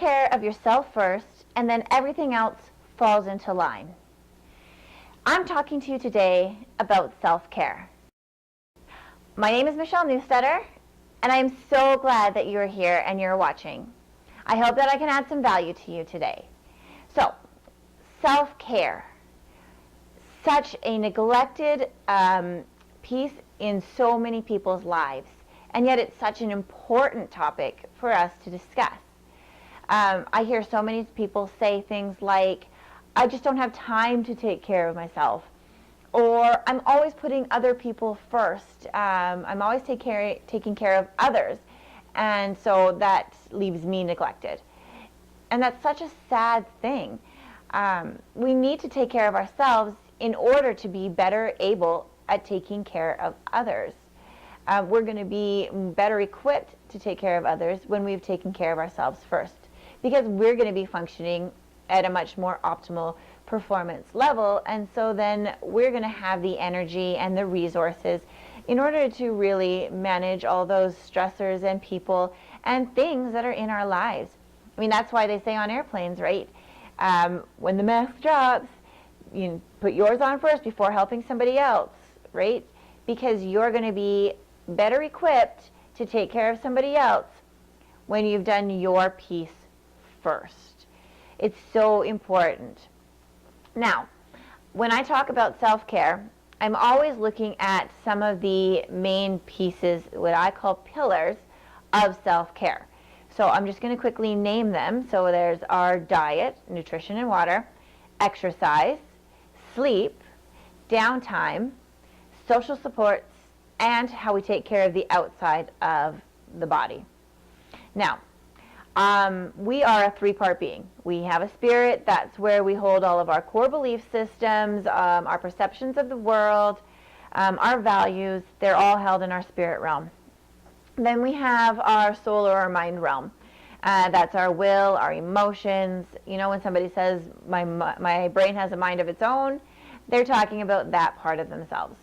care of yourself first, and then everything else falls into line. I'm talking to you today about self-care. My name is Michelle Newstetter, and I am so glad that you're here and you're watching. I hope that I can add some value to you today. So, self-care. Such a neglected piece in so many people's lives, and yet it's such an important topic for us to discuss. I hear so many people say things like, I just don't have time to take care of myself, or I'm always putting other people first. I'm always taking care of others, and so that leaves me neglected. And that's such a sad thing. We need to take care of ourselves in order to be better able at taking care of others. We're going to be better equipped to take care of others when we've taken care of ourselves first, because we're going to be functioning at a much more optimal performance level, and so then we're going to have the energy and the resources in order to really manage all those stressors and people and things that are in our lives. I mean, that's why they say on airplanes, right? When the mask drops, you put yours on first before helping somebody else, right? Because you're going to be better equipped to take care of somebody else when you've done your piece first. It's so important. Now, when I talk about self-care, I'm always looking at some of the main pieces, what I call pillars of self-care. So I'm just going to quickly name them. So there's our diet, nutrition and water, exercise, sleep, downtime, social supports, and how we take care of the outside of the body. Now, we are a three-part being. We have a spirit. That's where we hold all of our core belief systems, our perceptions of the world, our values. They're all held in our spirit realm. Then we have our soul or our mind realm. That's our will, our emotions. You know, when somebody says, my brain has a mind of its own, they're talking about that part of themselves.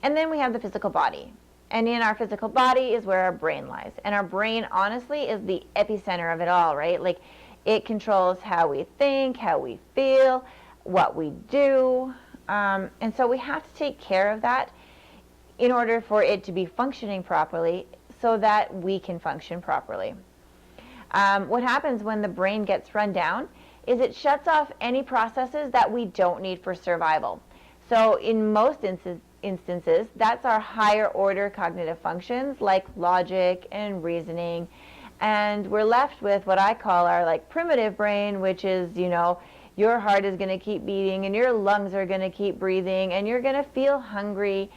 And then we have the physical body. And in our physical body is where our brain lies. And our brain, honestly, is the epicenter of it all, right? Like, it controls how we think, how we feel, what we do. And so we have to take care of that in order for it to be functioning properly so that we can function properly. What happens when the brain gets run down is it shuts off any processes that we don't need for survival. So in most instances, that's our higher order cognitive functions like logic and reasoning. And we're left with what I call our primitive brain, which is, you know, your heart is going to keep beating and your lungs are going to keep breathing and you're going to feel hungry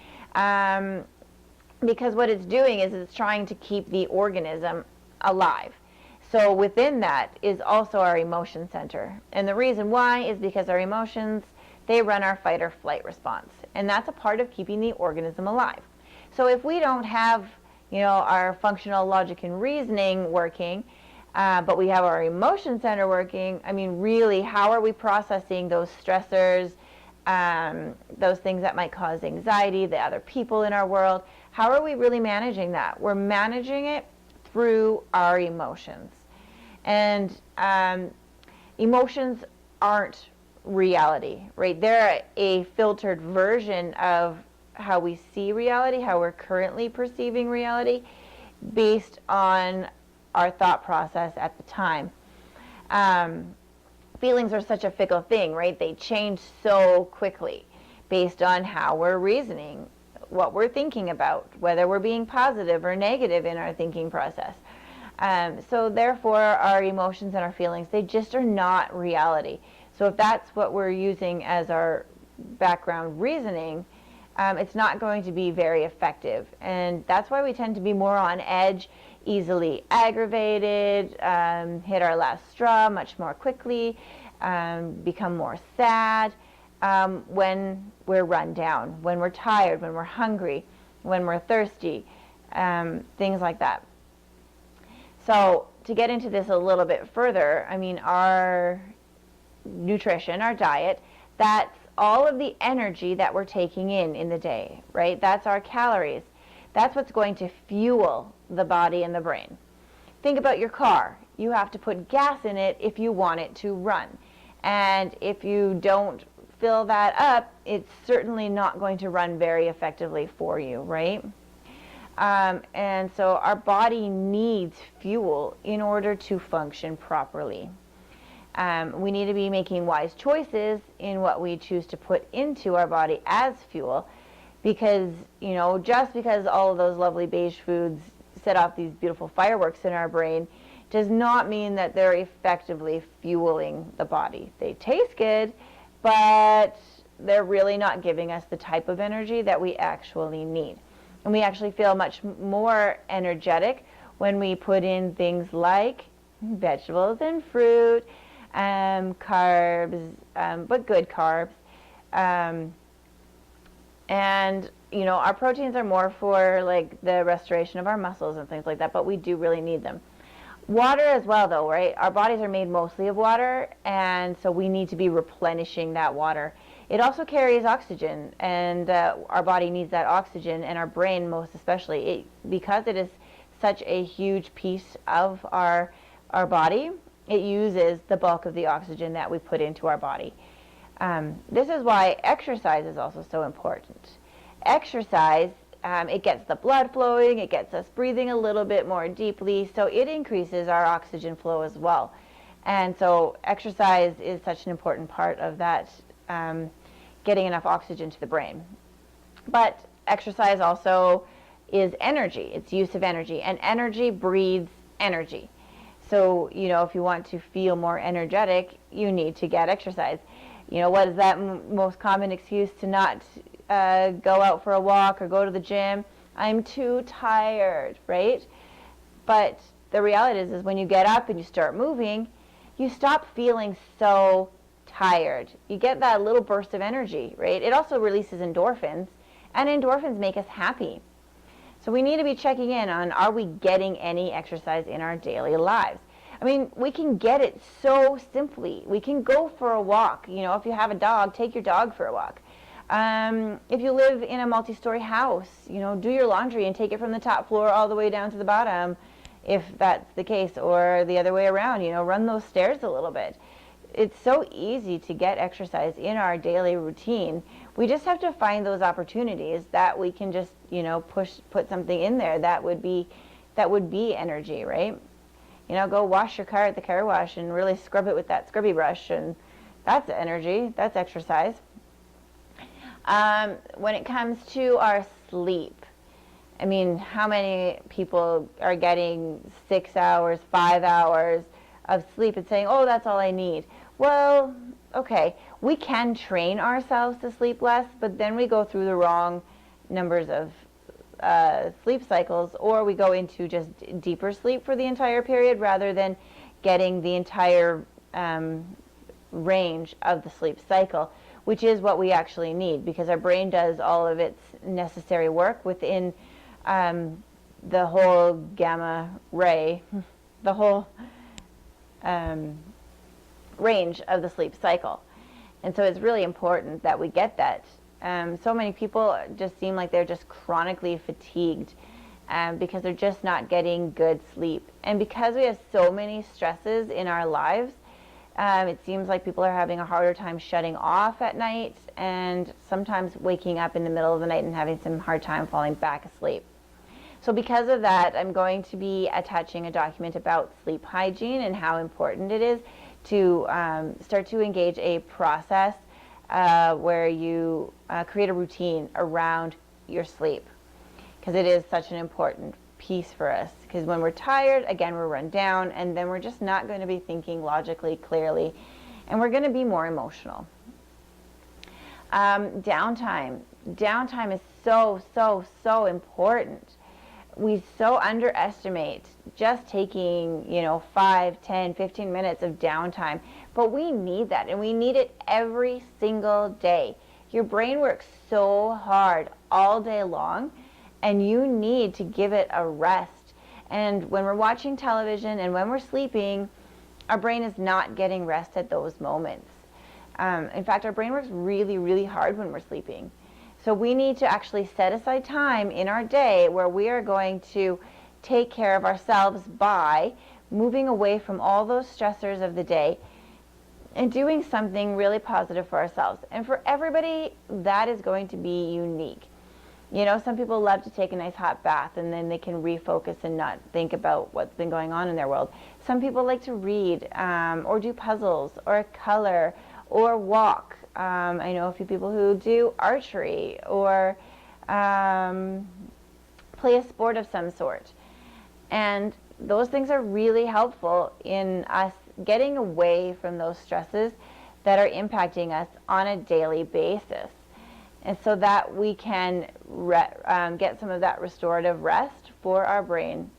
because what it's doing is it's trying to keep the organism alive. So within that is also our emotion center. And the reason why is because our emotions, they run our fight or flight response. And that's a part of keeping the organism alive. So if we don't have, you know, our functional logic and reasoning working, but we have our emotion center working, I mean, really, how are we processing those stressors, those things that might cause anxiety, the other people in our world? How are we really managing that? We're managing it through our emotions. And emotions aren't reality, right? They're a filtered version of how we see reality, how we're currently perceiving reality, based on our thought process at the time. Feelings are such a fickle thing, right? They change so quickly based on how we're reasoning, what we're thinking about, whether we're being positive or negative in our thinking process. So therefore, our emotions and our feelings, they just are not reality. So if that's what we're using as our background reasoning, it's not going to be very effective. And that's why we tend to be more on edge, easily aggravated, hit our last straw much more quickly, become more sad when we're run down, when we're tired, when we're hungry, when we're thirsty, things like that. So to get into this a little bit further, I mean, our nutrition, our diet, that's all of the energy that we're taking in the day, right? That's our calories. That's what's going to fuel the body and the brain. Think about your car. you have to put gas in it if you want it to run. And if you don't fill that up, it's certainly not going to run very effectively for you, right? And so our body needs fuel in order to function properly. We need to be making wise choices in what we choose to put into our body as fuel, because, you know, just because all of those lovely beige foods set off these beautiful fireworks in our brain does not mean that they're effectively fueling the body. They taste good, but they're really not giving us the type of energy that we actually need. And we actually feel much more energetic when we put in things like vegetables and fruit, carbs, but good carbs. And, you know, our proteins are more for like the restoration of our muscles and things like that, but we do really need them. Water as well, though, right? Our bodies are made mostly of water, and so we need to be replenishing that water. It also carries oxygen, and our body needs that oxygen, and our brain most especially, because it is such a huge piece of our body, it uses the bulk of the oxygen that we put into our body. This is why exercise is also so important. Exercise, it gets the blood flowing, it gets us breathing a little bit more deeply, so it increases our oxygen flow as well. And so exercise is such an important part of that, getting enough oxygen to the brain. But exercise also is energy. It's use of energy, and energy breeds energy. So, you know, if you want to feel more energetic, you need to get exercise. You know, what is that most common excuse to not go out for a walk or go to the gym? I'm too tired, right? But the reality is when you get up and you start moving, you stop feeling so tired. You get that little burst of energy, right? It also releases endorphins, and endorphins make us happy. So we need to be checking in on, are we getting any exercise in our daily lives? I mean, we can get it so simply. We can go for a walk. You know, if you have a dog, take your dog for a walk. If you live in a multi-story house, you know, do your laundry and take it from the top floor all the way down to the bottom, if that's the case, or the other way around, you know, run those stairs a little bit. It's so easy to get exercise in our daily routine. We just have to find those opportunities that we can just, you know, put something in there that would be energy, right? You know, go wash your car at the car wash and really scrub it with that scrubby brush, and that's energy, that's exercise. When it comes to our sleep, I mean, how many people are getting 6 hours, 5 hours of sleep and saying, oh, that's all I need? Well, okay, we can train ourselves to sleep less, but then we go through the wrong numbers of sleep cycles, or we go into just deeper sleep for the entire period rather than getting the entire range of the sleep cycle, which is what we actually need, because our brain does all of its necessary work within the whole gamma ray, the whole range of the sleep cycle. And so it's really important that we get that. So many people just seem like they're just chronically fatigued because they're just not getting good sleep. And because we have so many stresses in our lives, it seems like people are having a harder time shutting off at night, and sometimes waking up in the middle of the night and having some hard time falling back asleep. So because of that, I'm going to be attaching a document about sleep hygiene and how important it is to start to engage a process where you create a routine around your sleep, because it is such an important piece for us. Because when we're tired, again, we're run down, and then we're just not going to be thinking logically clearly, and we're going to be more emotional. Downtime. Downtime is so important. We so underestimate just taking, 5, 10, 15 minutes of downtime, but we need that, and we need it every single day. Your brain works so hard all day long, and you need to give it a rest. And when we're watching television and when we're sleeping, our brain is not getting rest at those moments. In fact, our brain works really, really hard when we're sleeping. So we need to actually set aside time in our day where we are going to take care of ourselves by moving away from all those stressors of the day and doing something really positive for ourselves. And for everybody, that is going to be unique. You know, some people love to take a nice hot bath and then they can refocus and not think about what's been going on in their world. Some people like to read or do puzzles or color or walk. I know a few people who do archery or play a sport of some sort. And those things are really helpful in us getting away from those stresses that are impacting us on a daily basis. And so that we can get some of that restorative rest for our brain.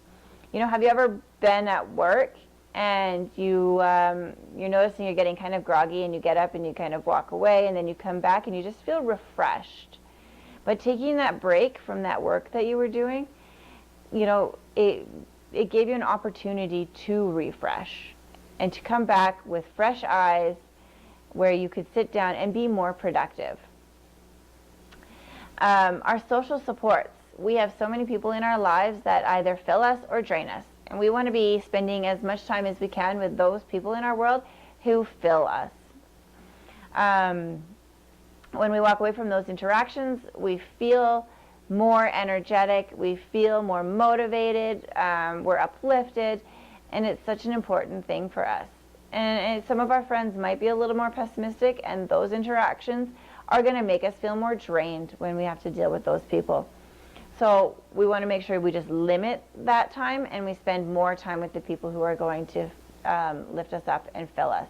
You know, have you ever been at work and you're noticing you're getting kind of groggy and you get up and you kind of walk away and then you come back and you just feel refreshed? But taking that break from that work that you were doing, you know, it gave you an opportunity to refresh and to come back with fresh eyes where you could sit down and be more productive. Our social supports. We have so many people in our lives that either fill us or drain us. And we want to be spending as much time as we can with those people in our world who fill us. When we walk away from those interactions, we feel more energetic, we feel more motivated, we're uplifted, and it's such an important thing for us. And some of our friends might be a little more pessimistic, and those interactions are going to make us feel more drained when we have to deal with those people. So we want to make sure we just limit that time and we spend more time with the people who are going to lift us up and fill us.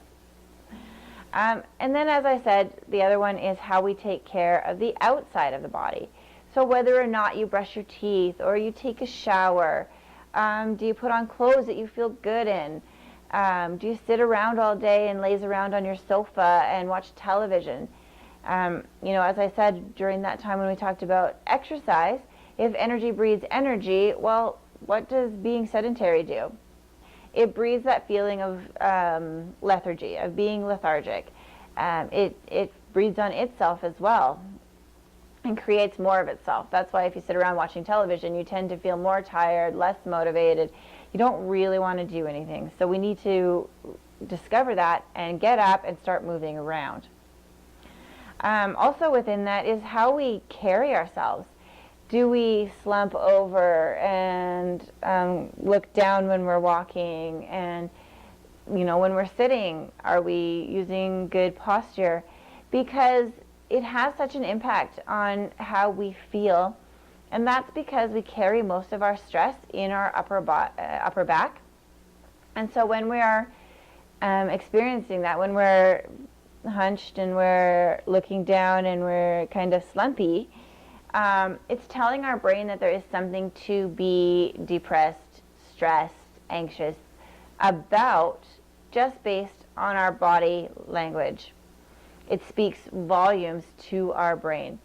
And then, as I said, the other one is how we take care of the outside of the body. So whether or not you brush your teeth or you take a shower, do you put on clothes that you feel good in? Do you sit around all day and laze around on your sofa and watch television? You know, as I said during that time when we talked about exercise, if energy breeds energy, well, what does being sedentary do? It breeds that feeling of lethargy, of being lethargic. It breeds on itself as well and creates more of itself. That's why if you sit around watching television, you tend to feel more tired, less motivated. You don't really want to do anything. So we need to discover that and get up and start moving around. Also within that is how we carry ourselves. Do we slump over and look down when we're walking? And, you know, when we're sitting, are we using good posture? Because it has such an impact on how we feel. And that's because we carry most of our stress in our upper back. And so when we are experiencing that, when we're hunched and we're looking down and we're kind of slumpy, it's telling our brain that there is something to be depressed, stressed, anxious about, just based on our body language. It speaks volumes to our brain.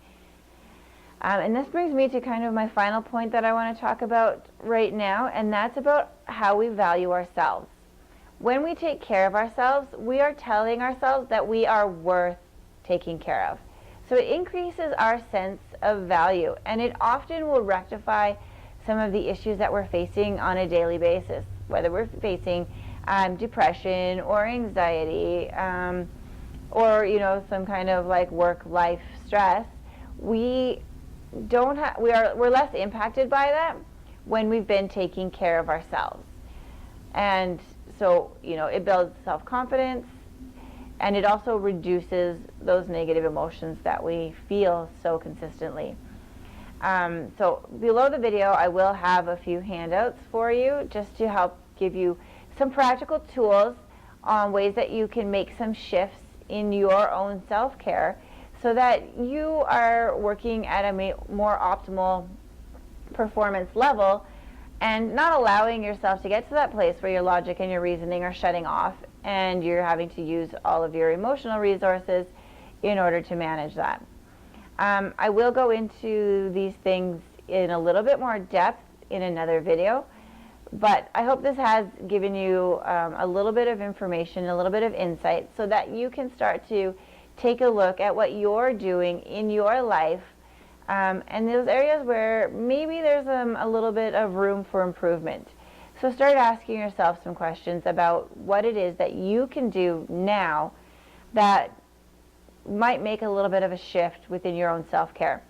And this brings me to kind of my final point that I want to talk about right now, and that's about how we value ourselves. When we take care of ourselves, we are telling ourselves that we are worth taking care of. So it increases our sense of value, and it often will rectify some of the issues that we're facing on a daily basis, whether we're facing depression or anxiety or, you know, some kind of like work-life stress. We're less impacted by that when we've been taking care of ourselves. And so, you know, it builds self-confidence, and it also reduces those negative emotions that we feel so consistently. So below the video, I will have a few handouts for you just to help give you some practical tools on ways that you can make some shifts in your own self-care so that you are working at a more optimal performance level and not allowing yourself to get to that place where your logic and your reasoning are shutting off and you're having to use all of your emotional resources in order to manage that. I will go into these things in a little bit more depth in another video, but I hope this has given you a little bit of information, a little bit of insight, so that you can start to take a look at what you're doing in your life and those areas where maybe there's a little bit of room for improvement. So start asking yourself some questions about what it is that you can do now that might make a little bit of a shift within your own self-care.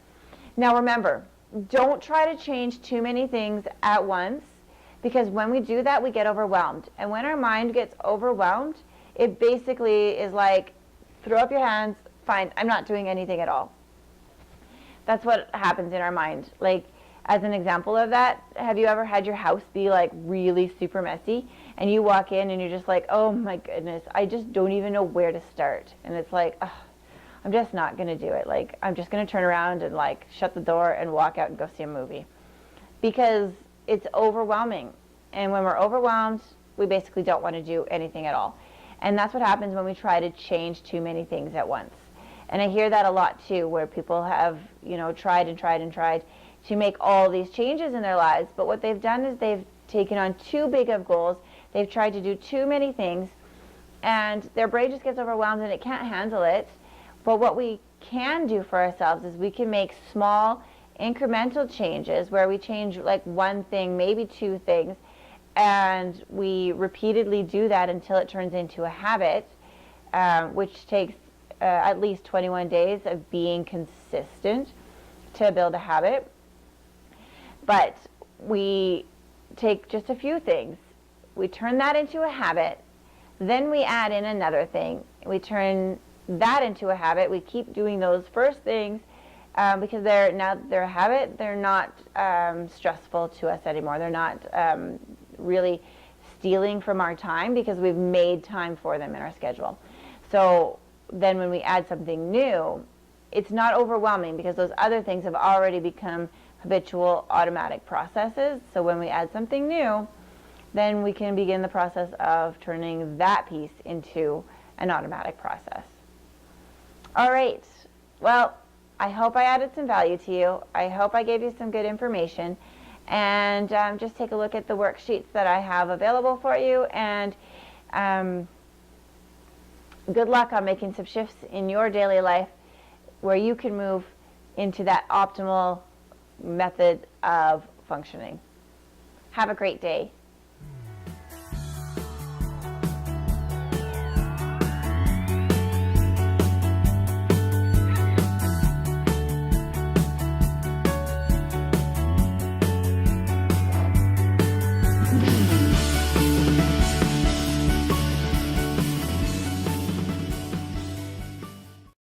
Now remember, don't try to change too many things at once, because when we do that, we get overwhelmed. And when our mind gets overwhelmed, it basically is like, throw up your hands, fine, I'm not doing anything at all. That's what happens in our mind. Like, as an example of that, have you ever had your house be like really super messy and you walk in and you're just like, oh my goodness, I just don't even know where to start. And it's like, oh, I'm just not going to do it. Like, I'm just going to turn around and like shut the door and walk out and go see a movie. Because it's overwhelming. And when we're overwhelmed, we basically don't want to do anything at all. And that's what happens when we try to change too many things at once. And I hear that a lot too, where people have, tried and tried and tried to make all these changes in their lives. But what they've done is they've taken on too big of goals. They've tried to do too many things. And their brain just gets overwhelmed and it can't handle it. But what we can do for ourselves is we can make small incremental changes where we change like one thing, maybe two things, and we repeatedly do that until it turns into a habit, which takes at least 21 days of being consistent to build a habit. But we take just a few things, we turn that into a habit, then we add in another thing, we turn that into a habit. We keep doing those first things because they're a habit. They're not stressful to us anymore. They're not really stealing from our time because we've made time for them in our schedule. So then when we add something new, it's not overwhelming because those other things have already become habitual automatic processes. So when we add something new, then we can begin the process of turning that piece into an automatic process. All right, well, I hope I added some value to you. I hope I gave you some good information. And just take a look at the worksheets that I have available for you. And good luck on making some shifts in your daily life where you can move into that optimal method of functioning. Have a great day.